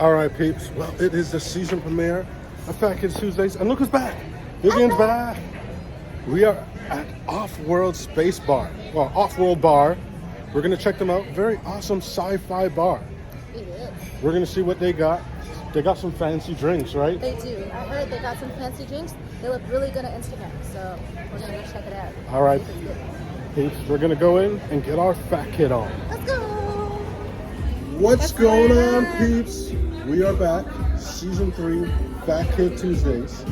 All right, peeps. Well, it is the season premiere of Fat Kid Tuesdays, and look who's back. Vivian's back. We are at Offworld Space Bar, well, Offworld Bar. We're gonna check them out. Very awesome sci-fi bar. It is. We're gonna see what they got. They got some fancy drinks, right? They do. I heard they got some fancy drinks. They look really good on Instagram, so we're gonna go check it out. All right, See if it's peeps. We're gonna go in and get our Fat Kid on. good. Let's go. What's going on, peeps? We are back, season 3, Fat Kid Tuesdays.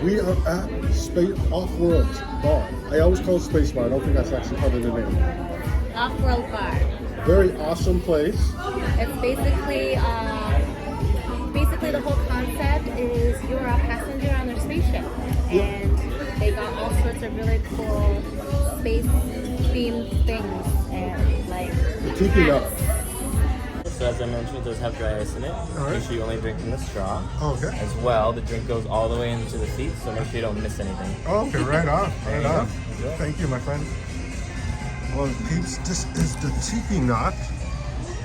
We are at Space Offworld Bar. I always call it Space Bar. I don't think that's actually part of the name. Offworld Bar. Very awesome place. It's basically the whole concept is you're a passenger on their spaceship, and they got all sorts of really cool space themed things and like Keeping up. So as I mentioned, it does have dry ice in it. right. Make sure you only drink from the straw. Okay. As well, the drink goes all the way into the seat, so make sure you don't miss anything. Oh, okay, right on, There right you on. go. Enjoy. Thank you, my friend. Well, peeps, this is the tiki knot.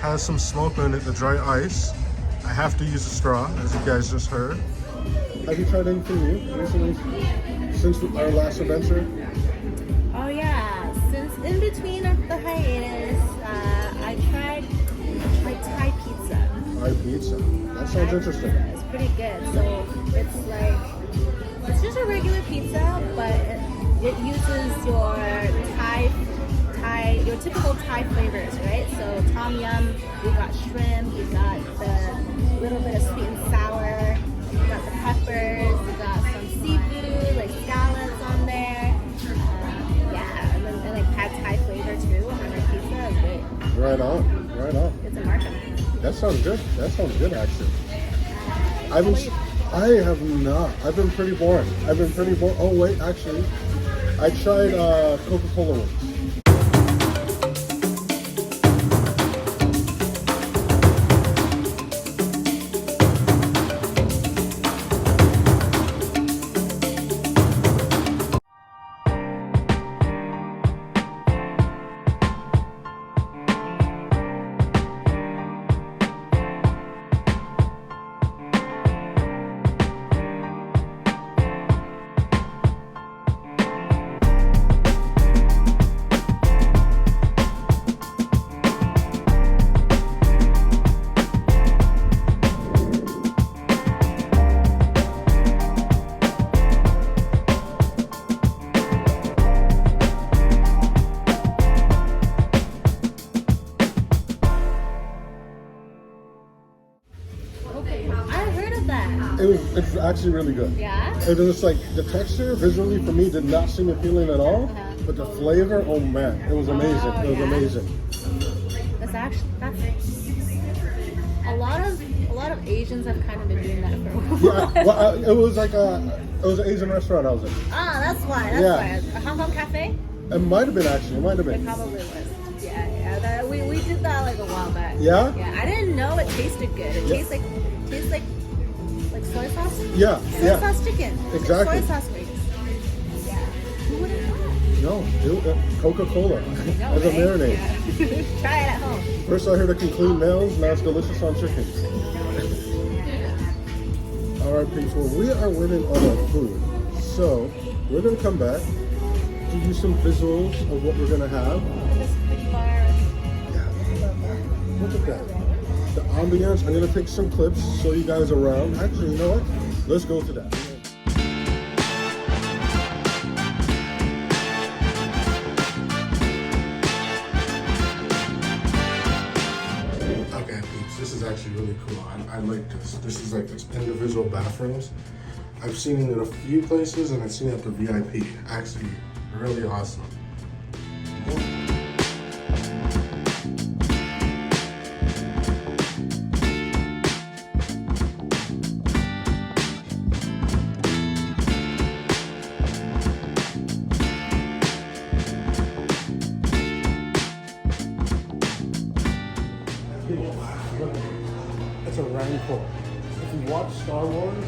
Has some smoke in it, the dry ice. I have to use a straw, as you guys just heard. Have you tried anything new recently since our last adventure? oh yeah. Since in between of the hiatus, I tried like Thai pizza. Thai pizza. That sounds interesting. It's pretty good. So it's just a regular pizza, but it uses your your typical Thai flavors, right? So tom yum, we got shrimp, we got the little bit of sweet and sour, we got the peppers, we got some seafood, like scallops on there. Yeah, and then like pad Thai flavor too on our pizza is great. Right on, right on. It's a market. That sounds good. That sounds good, actually. I have not. I've been pretty boring. Oh wait, actually, I tried Coca-Cola ones. It's actually really good. Yeah? It was just like the texture visually for me did not seem appealing at all, but the flavor, oh man, it was amazing. It was amazing. That's a lot of Asians have kind of been doing that for a while. Yeah, well, it was like it was an Asian restaurant I was in. Ah, that's why. A Hong Kong cafe? It might have been actually. It might have It been. probably was. Yeah. We did that like a while back. Yeah? Yeah. I didn't know it tasted good. It tastes like soy sauce. Yeah. Soy sauce chicken. Exactly. Soy sauce wings. Yeah. Who would have thought? No, Coca-Cola as a marinade. Yeah. Try it at home. First I heard it can clean nails, now it's delicious on chicken. All right, people, we are waiting on our food. So we're gonna come back, give you some visuals of what we're gonna have. This big bar. Look at that. The ambiance, I'm gonna take some clips, show you guys around. Actually, you know what? Let's go to that. Okay, peeps, this is actually really cool. I like this. This is like this individual bathrooms. I've seen it in a few places and I've seen it at the VIP. Actually, really awesome. It's a rancor. If you watch Star Wars,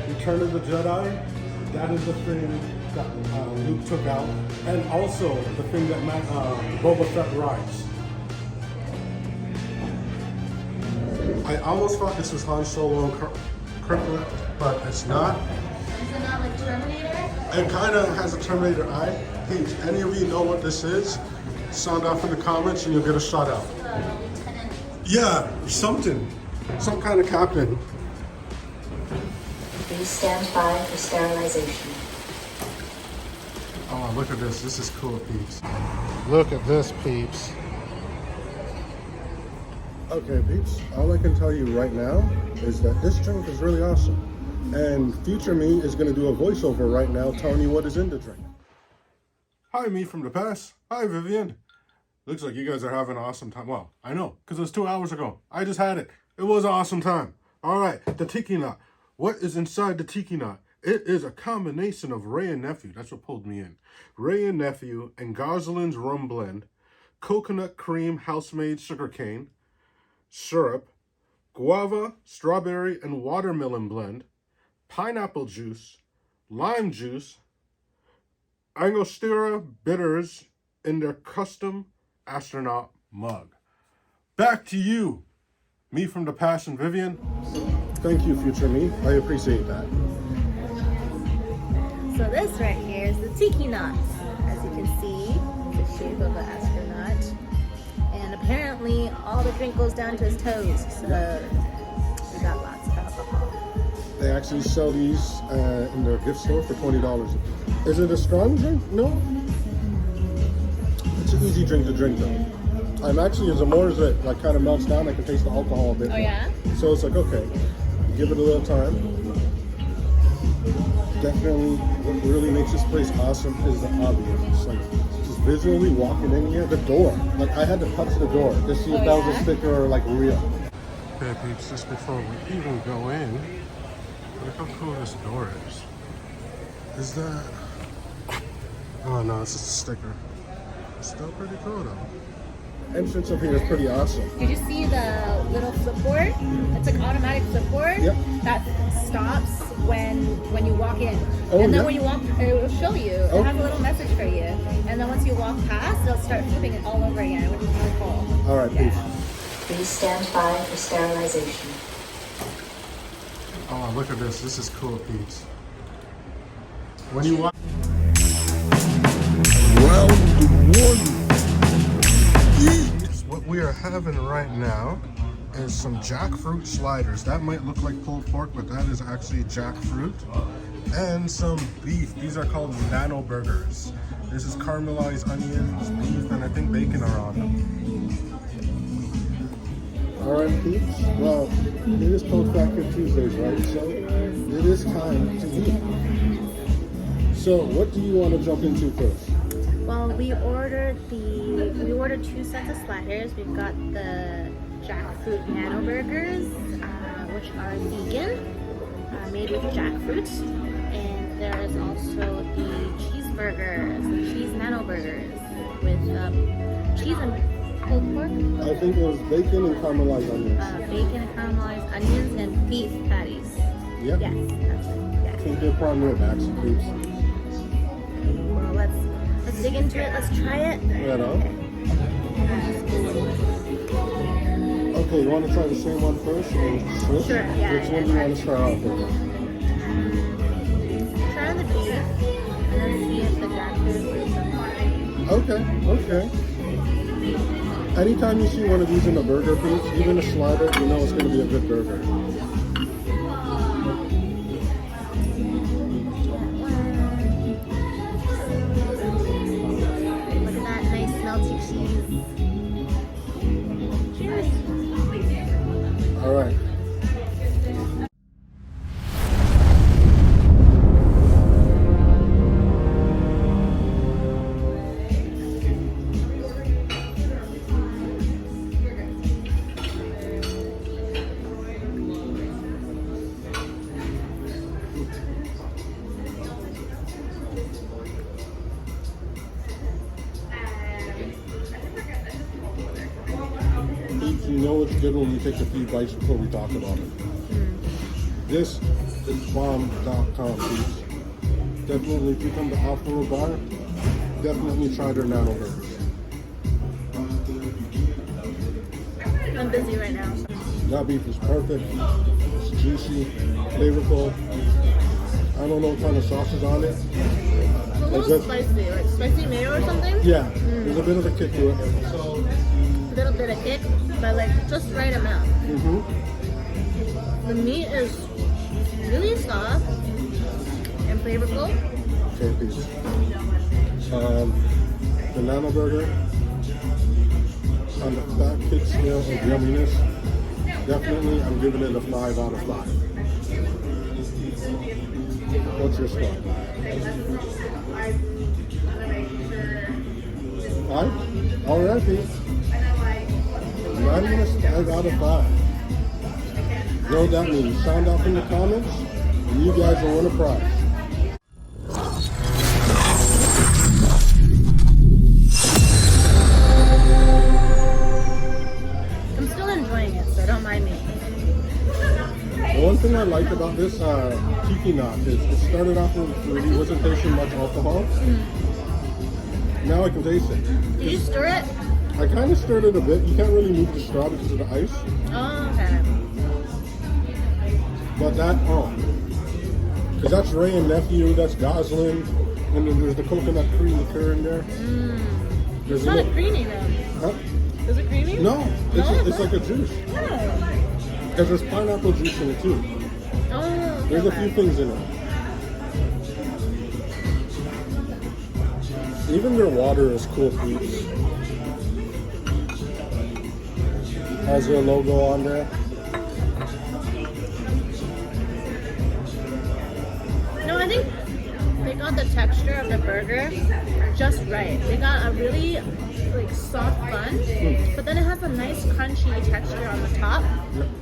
Return of the Jedi, that is the thing that Luke took out, and also the thing that Boba Fett rides. I almost thought this was Han Solo and Kirkland, but it's not. Is it not like Terminator? It kind of has a Terminator eye. Hey, any of you know what this is? Sound off in the comments and you'll get a shout out. Lieutenant. Yeah, something. Some kind of captain. Please stand by for sterilization. Oh, look at this. This is cool, peeps. Look at this, peeps. Okay, peeps. All I can tell you right now is that this drink is really awesome. And future me is going to do a voiceover right now telling you what is in the drink. Hi, me from the past. Hi, Vivian. Looks like you guys are having an awesome time. Well, I know, because it was 2 hours ago. I just had it. It was an awesome time. All right, the tiki nut. What is inside the tiki nut? It is a combination of Ray and Nephew. That's what pulled me in. Ray and Nephew and Gosalyn's rum blend, coconut cream house-made sugarcane, syrup, guava, strawberry, and watermelon blend, pineapple juice, lime juice, Angostura bitters in their custom astronaut mug. Back to you, me from the past and Vivian. Thank you, future me. I appreciate that. So this right here is the tiki knot. As you can see, the shape of an astronaut. And apparently all the drink goes down to his toes. So we got lots of alcohol. They actually sell these in their gift store for $20. Is it a strong drink? No. It's an easy drink to drink though. I'm actually, as the more as it like kind of melts down, I can taste the alcohol a bit. Oh yeah? So it's like, okay, give it a little time. Definitely, what really makes this place awesome is the ambiance. Like, just visually walking in here, the door. Like, I had to touch the door to see if that was a sticker or like real. Okay, peeps, just before we even go in, look how cool this door is. Is that? Oh no, it's just a sticker. It's still pretty cool though. Entrance up here is pretty awesome. Did you see the little flipboard? It's like automatic flipboard. Yep. That stops when you walk in. Oh, and then yeah? when you walk, it will show you. Oh. It has a little message for you. And then once you walk past, it'll start flipping it all over again, which is really cool. All right, peeps. Please stand by for sterilization. Oh, look at this. This is cool, peeps. When you walk. Round one. What we are having right now is some jackfruit sliders. That might look like pulled pork, but that is actually jackfruit. And some beef. These are called nano burgers. This is caramelized onions, beef, and I think bacon are on them. Alright, peeps. Well, it is called Kid Tuesdays, right? So it is time to eat. So what do you want to jump into first? Well, we ordered 2 sets of sliders. We've got the jackfruit nano burgers, which are vegan, made with jackfruit. And there is also the cheeseburgers, the cheese nano burgers with cheese and pulled pork. I think it was bacon and caramelized onions. Bacon and caramelized onions and beef patties. Yep. Yes, that's it. I Yeah. think they're prime rib, actually, peeps. Well, let's dig into it. Let's try it. Right on. Okay, you want to try the same one first? Or switch? Sure, yeah, Which one do you want to start off with? Try the beef and then see if the jackfruit is Okay. Anytime you see one of these in a burger piece, even a slider, you know it's going to be a good burger. Look at that nice melty cheese. Cheers. All right. You know it's good when we take a few bites before we talk about it. This is bomb.com, peeps. Definitely, if you come to Offworld Bar, definitely try their nano burgers. I'm busy right now. That beef is perfect. It's juicy, flavorful. I don't know what kind of sauce is on it. It's a little spicy, like spicy mayo or something. Yeah, there's a bit of a kick to it. A little bit of kick, but like just right amount. The meat is really soft and flavorful. Okay, piece. Banana burger on the fat kid scale of yumminess. Definitely, I'm giving it a 5 out of 5. What's your score? 5? Alright, Pete. Not even a 5 out of 5. You know what that means? Sound off in the comments, and you guys will win a prize. I'm still enjoying it, so don't mind me. The one thing I like about this tiki knot is it started off with fruity, wasn't tasting much alcohol. Now I can taste it. Did you stir it? I kind of stirred it a bit. You can't really move the straw because of the ice. Oh, okay. But that, because that's Ray and Nephew, that's Goslin, and then there's the coconut cream liqueur in there. It's not a creamy though. Huh? Is it creamy? No, it's like a juice. Oh. Because there's pineapple juice in it too. Oh, There's a few things in it. Even their water is cool, peeps. Has their logo on there. No, I think they got the texture of the burger just right. They got a really like soft bun, but then it has a nice crunchy texture on the top.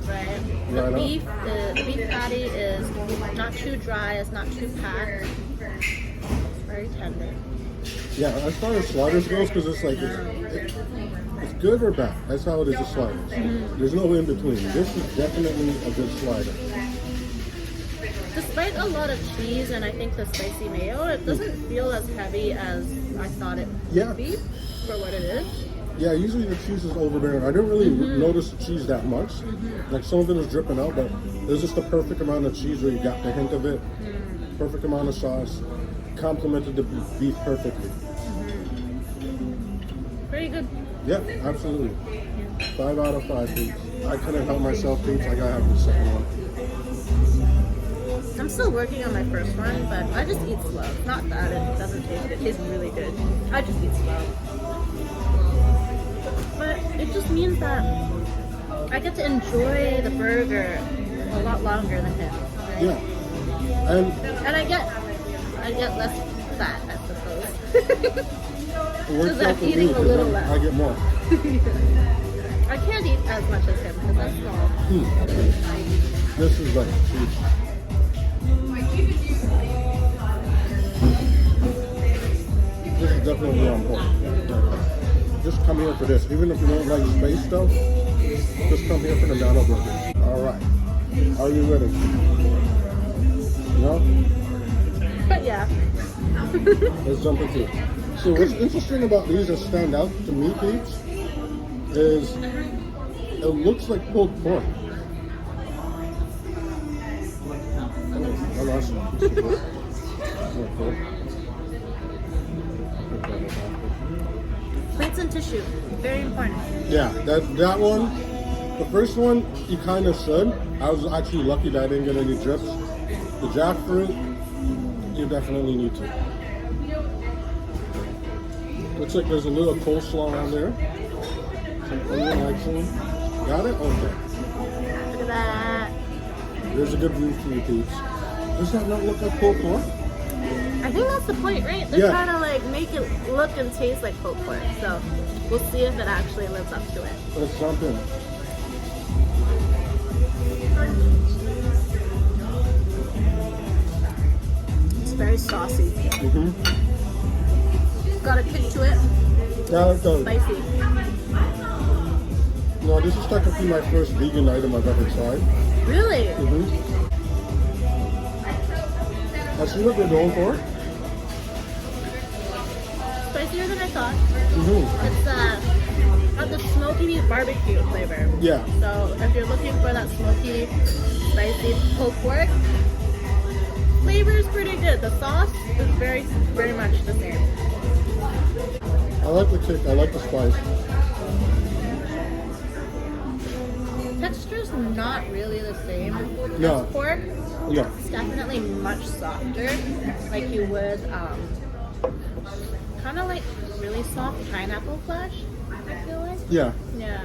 Right. The Right beef patty is not too dry. It's not too packed. It's very tender. Yeah, as far as sliders goes, because it's like it's good or bad. That's how it is with sliders. There's no in between. This is definitely a good slider. Despite a lot of cheese and I think the spicy mayo, it doesn't feel as heavy as I thought it would be for what it is. Yeah, usually the cheese is overbearing. I didn't really notice the cheese that much. Like some of it was dripping out, but there's just the perfect amount of cheese where you got the hint of it. Perfect amount of sauce. Complemented the beef perfectly. Very good. Yeah, absolutely. 5 out of 5, Pete's. I couldn't help myself, Pete's. I gotta have the second one. I'm still working on my first one, but I just eat slow. Not that it doesn't taste good. It tastes really good. I just eat slow. But it just means that I get to enjoy the burger a lot longer than him. Right? Yeah. And I get less fat, I suppose. it works Because out I'm for me eating a because little then less. I get more. I can't eat as much as him because I'm small. This is like cheese. This is definitely on point. Just come here for this. Even if you don't like space stuff, just come here for the nano burger. Alright. Are you ready? No? But yeah. Let's jump into it. So what's interesting about these that stand out to me, Peeps, is it looks like pulled pork. Oh, that's Plates and tissue. Very important. yeah, that one, the first one, you kind of should. I was actually lucky that I didn't get any drips. The jackfruit, you definitely need to. Looks like there's a little coleslaw on there. Some onion actually. Got it? Okay. Look at that. There's a good view for you, Peeps. Does that not look like pulled pork? I think that's the point, right? They're trying to like make it look and taste like pulled pork. So we'll see if it actually lives up to it. Let's jump in. It's very saucy. Got a kick to it. Yeah, it does. Spicy. No, this is technically my first vegan item I've ever tried. Really? I see what they're going for. Spicier than I thought. Mm-hmm. It's not the smoky barbecue flavor. Yeah. So if you're looking for that smoky, spicy pulled pork, flavor is pretty good. The sauce is very, very much the same. I like the kick. I like the spice. Texture's not really the same No. as pork. Yeah. It's definitely much softer, like you would, kind of like really soft pineapple flesh, I feel like. Yeah. Yeah.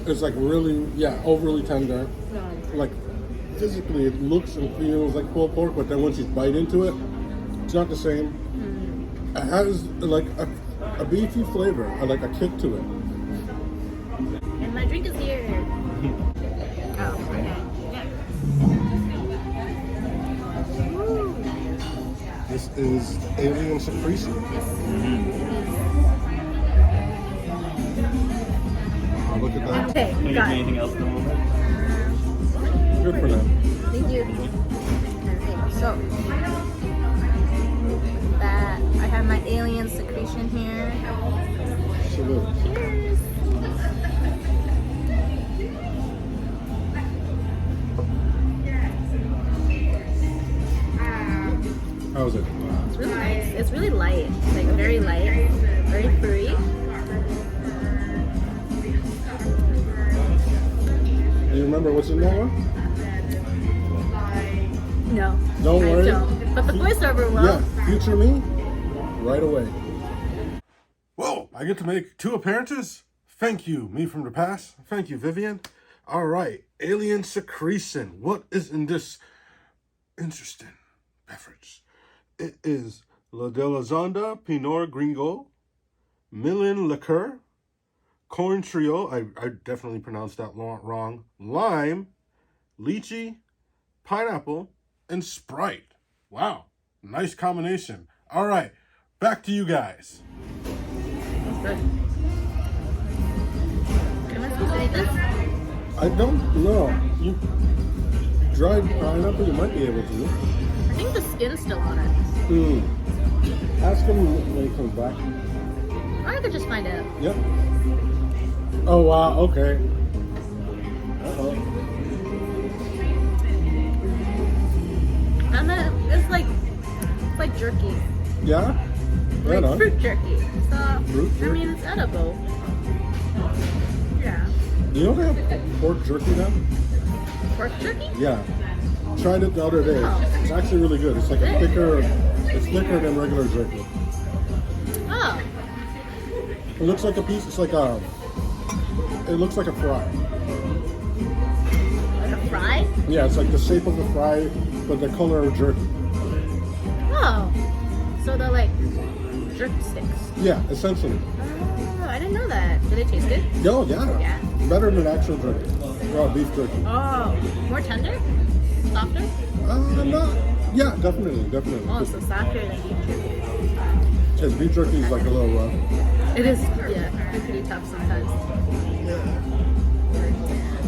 It's like really, yeah, overly tender. No. Like physically, it looks and feels like pulled pork, but then once you bite into it, it's not the same. It has like a beefy flavor, like a kick to it. And my drink is here. Oh, okay. Yeah. Woo. This is alien secretion. Oh, look at that. Okay, Can you got get it. anything else in the moment? Good for them. Thank you. Okay, so that I have my alien secretion here. Salute. Cheers. How is it? It's really nice. It's really light. It's like very light, very free. Do you remember what's in that one? No. Don't I worry. don't. But the voiceover will. Yeah, future me, right away. Whoa, I get to make 2 appearances? Thank you, me from the past. Thank you, Vivian. All right, alien secretion. What is in this interesting beverage? It is La Delazonda Pinot Gringo, Millen Liqueur, Corn Trio, I definitely pronounced that wrong, lime, lychee, pineapple, and Sprite. Wow, nice combination. All right, back to you guys. Am I supposed to eat this? I don't know. You dried pineapple, you might be able to. I think the skin's still on it. Ask him when he comes back. Or I could just find out. Yep. Oh, wow, okay. Uh-oh. And then it's like jerky. Yeah? Right Like on. fruit jerky. So, Fruit I jerky. mean, it's edible. Yeah. You know they have pork jerky now? Pork jerky? Yeah. Tried it the other day. Oh. It's actually really good. It's like a thicker, it's thicker than regular jerky. Oh. It looks like a piece, it's like a, it looks like a fry. Like a fry? Yeah, it's like the shape of a fry, but the color of jerky. Oh. So they're like jerk sticks. Yeah, essentially. Oh, I didn't know that. Do they taste good? Oh, yeah. Yeah. Better than actual jerky. Raw beef jerky. Oh. More tender? Softer? Not, yeah, definitely. Oh, so softer than beef jerky. Because beef jerky is like a little rough. It is, yeah, pretty tough sometimes.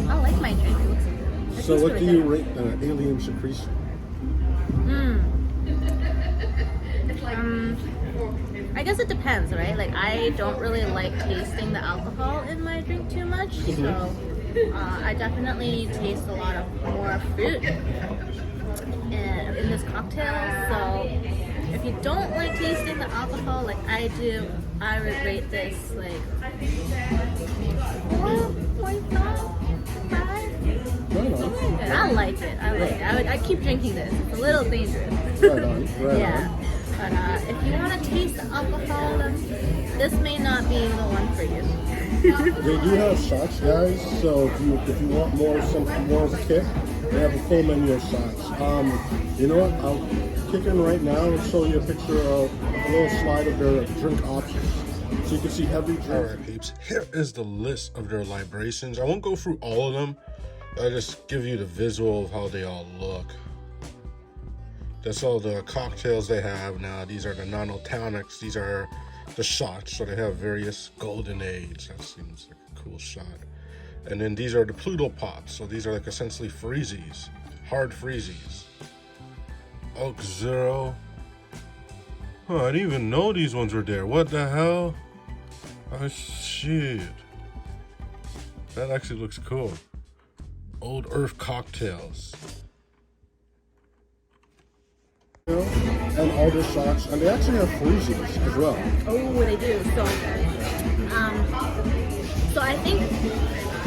I like my drink. It looks good. It So tastes what really do you good. rate the alien secretion? I guess it depends, right? Like, I don't really like tasting the alcohol in my drink too much, so I definitely taste a lot of more fruit in this cocktail. So if you don't like tasting the alcohol like I do, I would rate this like 4.5. Right on. I like it. I keep drinking this. It's a little dangerous. Right on. Right Yeah. on. But if you want to taste the alcohol, then this may not be the one for you. They do have shots, guys. So if you want more kick, they have a full menu of shots. You know what? I'll kick in right now and show you a picture of a little slide of their drink options, so you can see every drink. All right, peeps. Here is the list of their libations. I won't go through all of them. I'll just give you the visual of how they all look. That's all the cocktails they have now. These are the non-tonics. These are the shots. So they have various golden age. That seems like a cool shot. And then these are the Pluto pots. So these are like essentially freezies, hard freezies. Oak Zero. Oh, I didn't even know these ones were there. What the hell? Oh shit. That actually looks cool. Old Earth cocktails. And all the shots, and they actually have freezies as well. Oh, they do. So good. So I think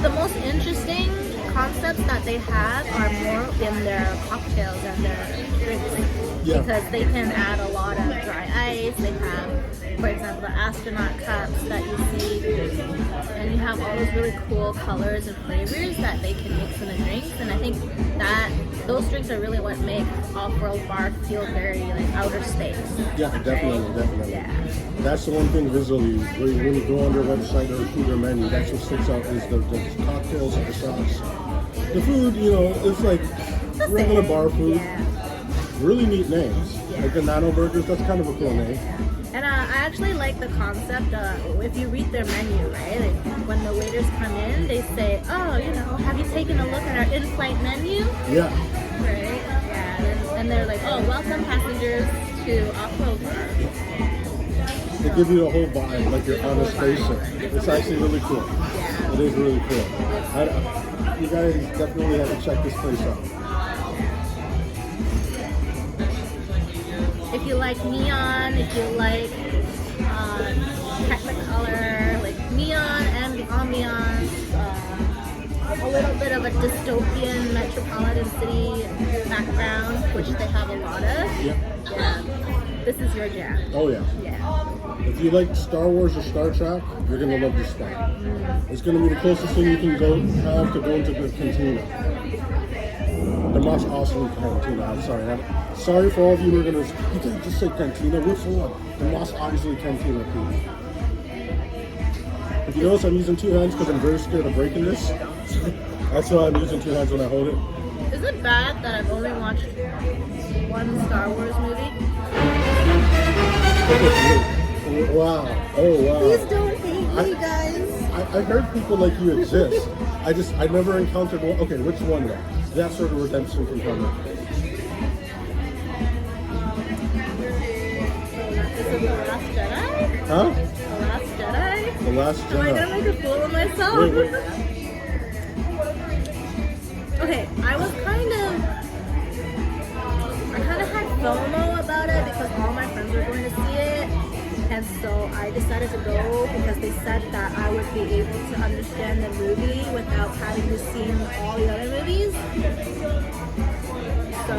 the most interesting concepts that they have are more in their cocktails and their drinks. Yeah. Because they can add a lot of dry ice. They have, for example, the astronaut cups that you see. And you have all those really cool colors and flavors that they can mix in the drinks. And I think that those drinks are really what make Offworld Bar feel very like outer space. Yeah, definitely, right? definitely. Yeah. That's the one thing visually, when you go on their website or through their menu, that's what sticks out is the cocktails and the shots. The food, you know, it's like regular bar food. Yeah. Really neat names. Yeah. Like the Nano Burgers, that's kind of a cool name. And I actually like the concept, if you read their menu, right? Like when the waiters come in, they say, oh, you know, have you taken a look at our in-flight menu? Yeah. Right? Yeah. And they're like, oh, welcome passengers to Offworld Bar. They give you the whole vibe, like you're on a spaceship. It's actually really cool. Yeah. It is really cool. You guys definitely have to check this place out. If you like neon, if you like Technicolor, like neon and the ambiance, a little bit of a dystopian metropolitan city background, which they have a lot of. Yep. Yeah, this is your jam. Oh yeah. Yeah. If you like Star Wars or Star Trek, you're gonna love this spot. It's gonna be the closest thing you can have to go into the cantina. The most awesome cantina. I'm sorry. Sorry for all of you who are gonna. You can't just say cantina. Which one? The most obviously cantina, please. If you notice, I'm using two hands because I'm very scared of breaking this. That's why I'm using two hands when I hold it. Is it bad that I've only watched one Star Wars movie? Wow. Oh wow. Please don't hate me, guys. I heard people like you exist. I never encountered one. Okay, which one though? That sort of redemption can come in. Is it The Last Jedi? Huh? The Last Jedi? The Last Am I Jedi. gonna make a fool of myself? Wait. Okay, I kind of had FOMO about it because all my friends were going to see it. And so I decided to go because they said that I would be able to understand the movie without having to see all the other movies. So,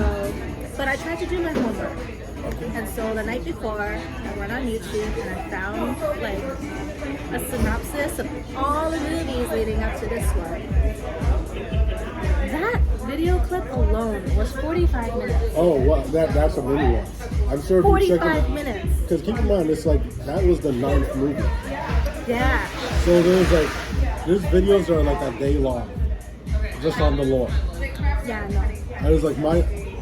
but I tried to do my homework. And so the night before, I went on YouTube and I found like a synopsis of all the movies leading up to this one. That video clip alone was 45 minutes. Oh, wow, that's a mini one. I'm sure if you check 45 it. minutes. Because keep in mind, it's like that was the 9th movie. Yeah. So there's videos that are like a day long, just on the lore. Yeah, no. I was like,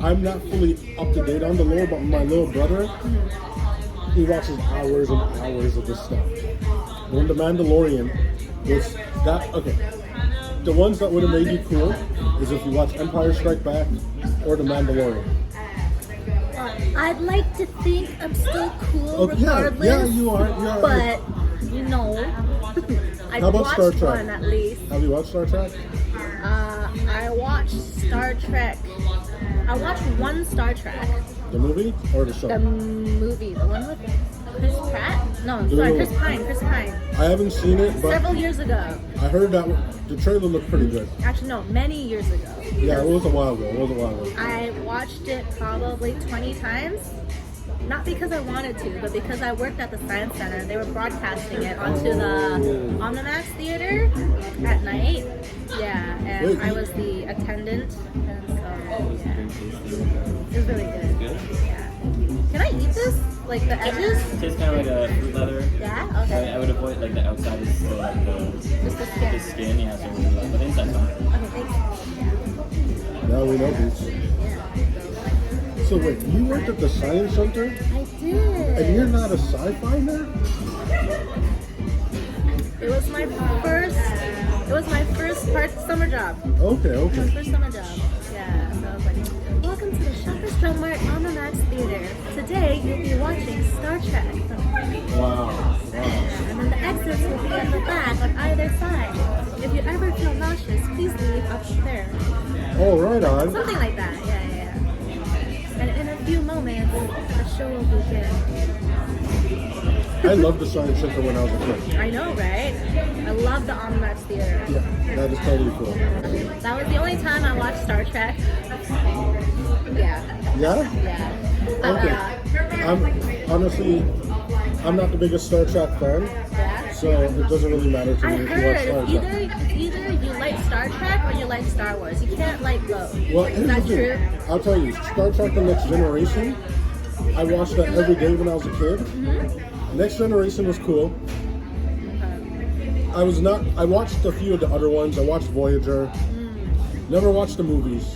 I'm not fully up to date on the lore, but my little brother, he watches hours and hours of this stuff. When The Mandalorian was that, okay, the ones that would have made you cool is if you watch Empire Strike Back or The Mandalorian. I'd like to think I'm still cool regardless. Yeah, you are. But, you know, I How about watched Star Trek? one at least. Have you watched Star Trek? I watched Star Trek. I watched one Star Trek. The movie or the show? The movie. The one with Chris Pratt? No, sorry, Chris Pine. Chris Pine. I haven't seen it, but Several years ago. I heard that the trailer looked pretty good. Actually, no, many years ago. Yeah, it was a while ago. I watched it probably 20 times. Not because I wanted to, but because I worked at the Science Center. They were broadcasting it onto the Omnimax Theater at night. Yeah, and Wait, I was the attendant. And so, yeah. It was really good. Yeah. Can I eat this? Like the edges? It tastes kind of like a fruit leather. Yeah? Okay. I would avoid like the outside is still like Just the skin. the skin, yeah, so but the inside's fine. Okay, thanks. Now we know this. Yeah. So wait, you worked at the Science Center? I did. And you're not a sci-fi nerd? It was my first summer job. Okay. My first summer job. Yeah. So I was like, welcome to the Shoppers Drug Mart Omnimax Theater. Today you'll be watching Star Trek. Wow. And then the exit toilets will be at the back on either side. If you ever feel nauseous, please leave up there. Oh, right on. Something like that, yeah. And in a few moments, the show will begin. I loved the Science Center when I was a kid. I know, right? I love the Omnimax Theater. Yeah, that is totally cool. That was the only time I watched Star Trek. Yeah. Yeah? Yeah. Okay. I'm not the biggest Star Trek fan, Yeah. so it doesn't really matter to I me if you heard watch Star it's Trek. either you like Star Trek or you like Star Wars. You can't like both. Well, Is here's that the thing. true? I'll tell you, Star Trek The Next Generation, I watched that every day when I was a kid. Mm-hmm. Next Generation was cool. I watched a few of the other ones. I watched Voyager. Never watched the movies.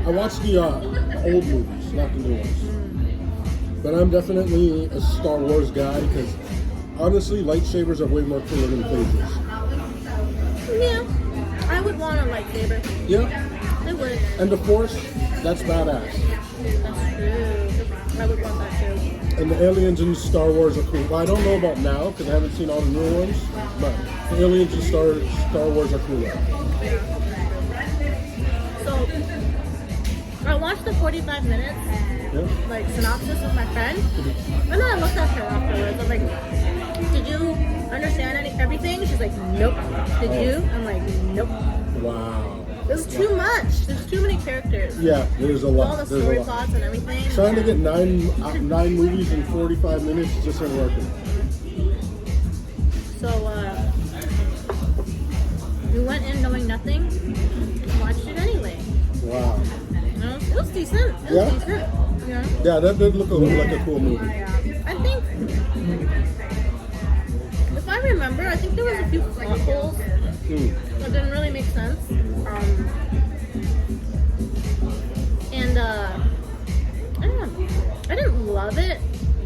I watched the old movies, not the new ones. But I'm definitely a Star Wars guy because honestly, lightsabers are way more cooler than phasers. Yeah. I would want a lightsaber. Yeah. I would. And the Force, that's badass. That's true. I would want that too. And the aliens in Star Wars are cool. Well, I don't know about now because I haven't seen all the new ones, but the aliens in Star Wars are cooler. So, I watched the 45 minutes Yeah. like synopsis with my friend, and then I looked at her afterwards. I'm like, "Did you understand everything?" She's like, "Nope." Did you? I'm like, "Nope." Wow. There's too much. There's too many characters. Yeah, there's a All lot. the There's story a lot. plots and everything. Trying to get nine movies in 45 minutes just ain't working. So we went in knowing nothing, watched it anyway. Wow. You know, it was decent. It was Yeah? decent. You know? Yeah, that did look like a cool movie. I think, if I remember, I think there was a few plot holes that didn't really make sense. And I don't know. I didn't love it,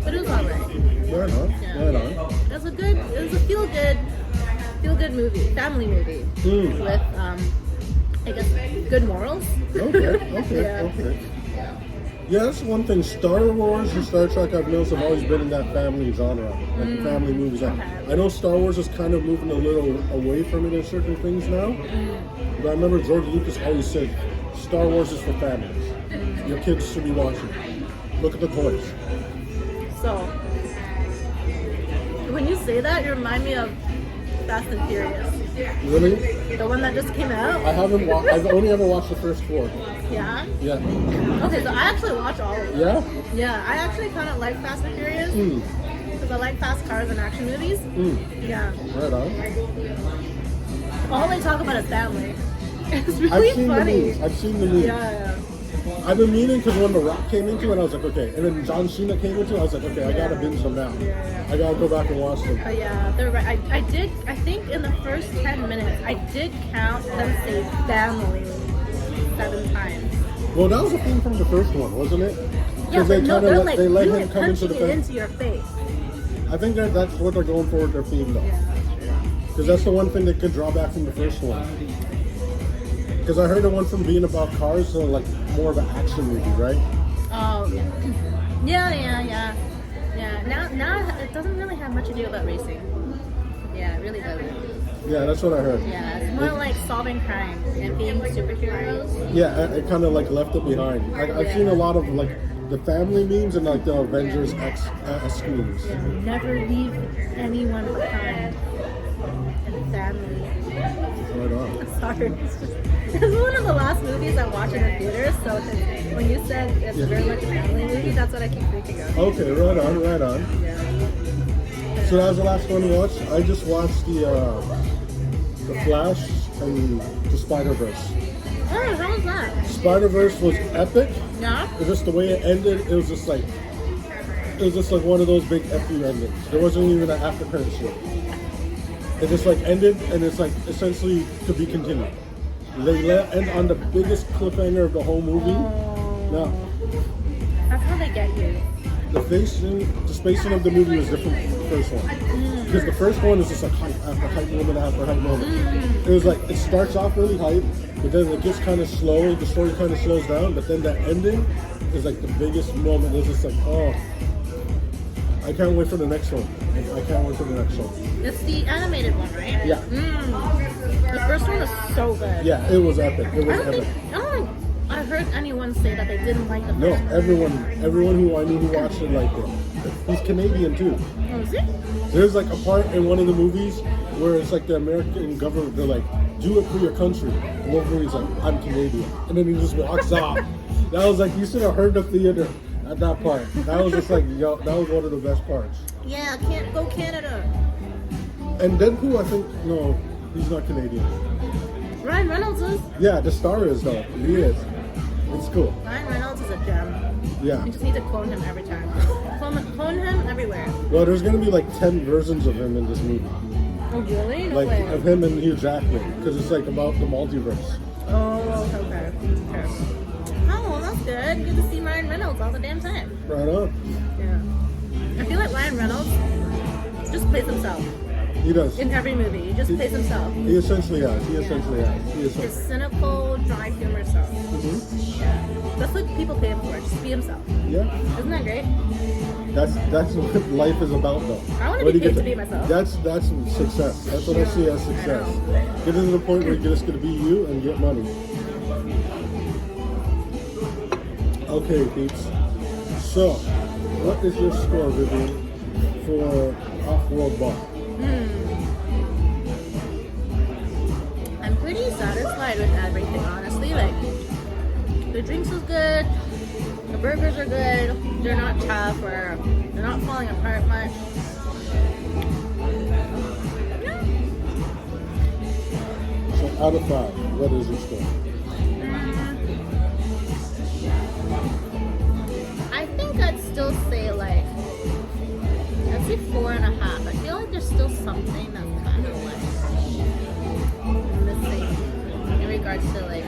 but it was alright. Right on. Yeah. Right on. It was a feel good movie, family movie with I guess good morals. Okay. Yeah. Yeah, that's one thing. Star Wars and Star Trek, I've noticed, have always been in that family genre, like the family movies. I know Star Wars is kind of moving a little away from it in certain things now, but I remember George Lucas always said, Star Wars is for families. Your kids should be watching it. Look at the toys. So when you say that, you remind me of Fast and Furious. Really? The one that just came out? I've only ever watched the first 4. Yeah? Yeah. Okay, so I actually watch all of them. Yeah? Yeah, I actually kind of like Fast and Furious because I like fast cars and action movies. Yeah. Right on. All they talk about is family. It's really funny. I've seen the movie. Yeah. I've been meaning because when The Rock came into it, I was like, okay. And then John Cena came into it, I was like, okay, I gotta binge them now. I gotta go back and watch them. But yeah, they're right. I think in the first 10 minutes, I did count them say family 7 times. Well, that was a thing from the first one, wasn't it? Yeah, they but no, kinda they're like they let really him come into punching the it into your face. I think that's what they're going for with their theme, though. Because that's the one thing that could draw back from the first one. Because I heard the one from being about cars, so like more of an action movie, right? Oh, yeah. Now it doesn't really have much to do about racing. Yeah, it really doesn't. Yeah, that's what I heard. Yeah, it's more like solving crime and being superheroes. Yeah, it kind of like left it behind. I've seen a lot of like the family memes and like the Avengers X memes. Yeah, never leave anyone behind. And family. Right on. Sorry, it's one of the last movies I watched in the theater. So when you said it's very much a family movie, that's what I keep thinking of. Okay, right on. Yeah. So that was the last one we watched. I just watched the Flash and the Spider-Verse. Oh, how was that? Spider-Verse was epic. Yeah. It's just the way it ended. It was just like one of those big FU endings. There wasn't even an after credit shit. It just like ended, and it's like essentially to be continued. They end on the biggest cliffhanger of the whole movie. Now, That's how they get you. the spacing of the movie was different from the first one. Because the first one is just like hype after hype moment after hype moment. It was like, it starts off really hype, but then it gets kind of slow, the story kind of slows down, but then the ending is like the biggest moment. It's just like, oh, I can't wait for the next one. I can't wait for the next one. It's the animated one, right? Yeah. The first one was so good. Yeah, it was epic. It was I don't epic. think I heard anyone say that they didn't like the No, first one. everyone who I knew who watched it liked it. He's Canadian too. Oh, is it? There's like a part in one of the movies where it's like the American government, they're like, do it for your country. And Wolverine's like, I'm Canadian. And then he just walks off. That was like, you should have heard the theater at that part. That was just like, yo, that was one of the best parts. Yeah, can't go Canada. And Deadpool, I think, no, he's not Canadian. Ryan Reynolds is. Yeah, the star is though. He is. It's cool. Ryan Reynolds is a gem. Yeah. You just need to clone him every time. Clone him everywhere. Well, there's gonna be like 10 versions of him in this movie. Oh, really? No Like way. of him and Hugh Jackman, because it's like about the multiverse. Oh, okay. Oh, well, that's good. You get to see Ryan Reynolds all the damn time. Right on. Yeah. I feel like Ryan Reynolds just plays himself He does. in every movie. He just plays himself. He essentially has. He essentially has. He His essentially. cynical, dry humor self. Mhm. Yeah. That's what people pay him for. Just be himself. Yeah. Isn't that great? That's what life is about, though. I wanna When be you get paid to be myself. That's success. That's what I see as success. Get to the point where you're just gonna be you and get money. Okay, peeps. So, what is your score, Vivian, for Offworld Bar? I'm pretty satisfied with everything, honestly. Like, the drinks is good, the burgers are good, they're not tough or they're not falling apart much. So, out of 5, what is your score? I think I'd still say like, I'd say 4.5. I feel like there's still something that's kind of like missing in regards to like,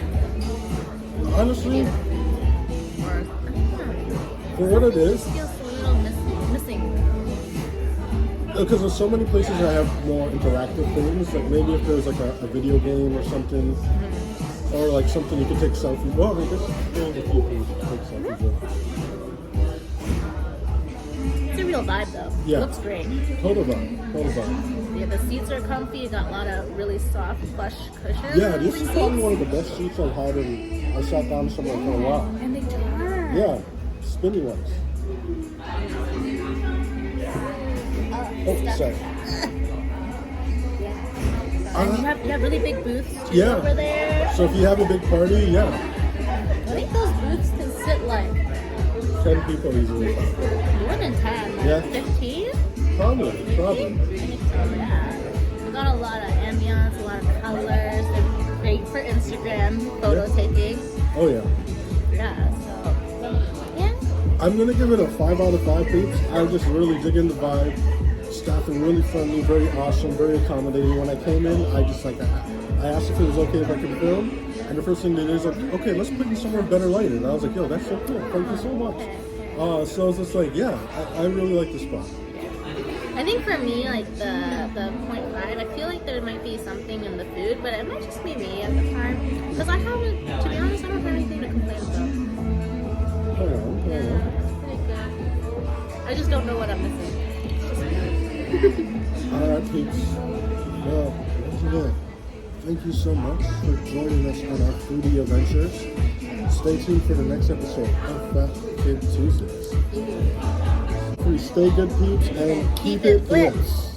Honestly, or for what it is, it feels a little missing. because there's so many places that have more interactive things, like maybe if there's like a video game or something, or like something you can take selfies. Well, I guess there's a few things to take selfies with. It's a real vibe though. Yeah. It looks great. Total vibe. Total vibe. Yeah, the seats are comfy. You got a lot of really soft, plush cushions. Yeah, this is Seats. probably one of the best seats I've had in. I sat down somewhere for a while. And they turn. Yeah, spinny ones. Oh, stuff. sorry. And you have really big booths too Yeah. over there. So if you have a big party, yeah, I think those booths can sit like 10 people easily. more than 10, like Yeah. 15? Probably. I think so, yeah. We got a lot of ambience, a lot of colors. They're great for Instagram photo taking. Oh yeah. Yeah, so yeah. I'm gonna give it a 5 out of 5, peeps. I just really dig in the vibe. Staff are really friendly, very awesome, very accommodating. When I came in, I just like I asked if it was okay if I could film, and the first thing they did is like, okay, let's put you somewhere better lighted. And I was like, yo, that's so cool. Thank you so much. So it's just like, yeah, I really like the spot. I think for me, like the 0.5, I feel like there might be something in the food, but it might just be me at the time. Because I haven't, to be honest, I don't have anything to complain about. I know. It's pretty good. I just don't know what I'm missing. Alright, peeps. Well, once again, thank you so much for joining us on our foodie adventures. Stay tuned for the next episode of Fat Kid Tuesdays. Please stay good, peeps, and keep it blitz.